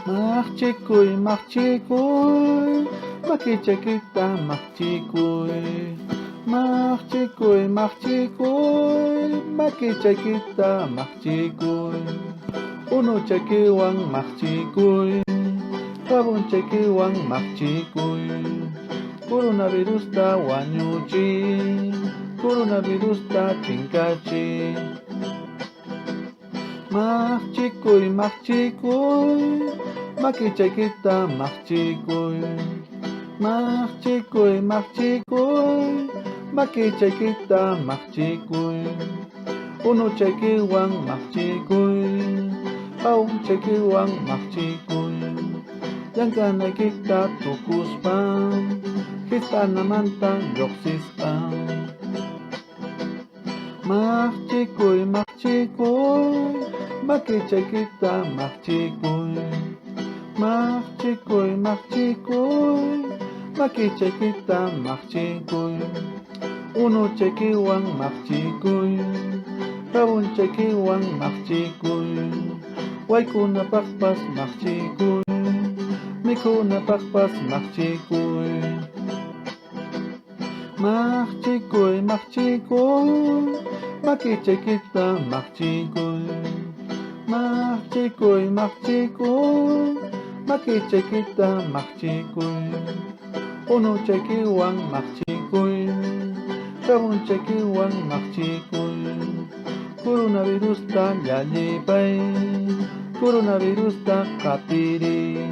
Machikuy, machikuy, makichakita machikuy. Machikuy, machikuy, makichakita machikuy. Uno chakiwan machikuy, kabun chakiwan machikuy. Coronavirus ta wañuchi, coronavirus ta chinkachi. Machikuy, machikuy, makichakita machikuy. Machikuy, machikuy, makichakita machikuy. Uno chakiwan machikuy, aun chakiwan machikuy. Yankanakita tukuspan, histanamanta lluqsispan. Machikuy, machikuy, makichakita machikuy. Machikuy, machikuy, makichakita machikuy. Uno chakiwan machikuy, kabun chakiwan machikuy. Waykunapaqpas machikuy, mikunapaqpas machikuy. Machikuy, machikuy, makichakita machikuy. Machikuy, machikuy, makichakita machikuy. Uno chakiwan machikuy, kabun chakiwan machikuy. Coronavirus ta llallipay, coronavirus ta qatiri.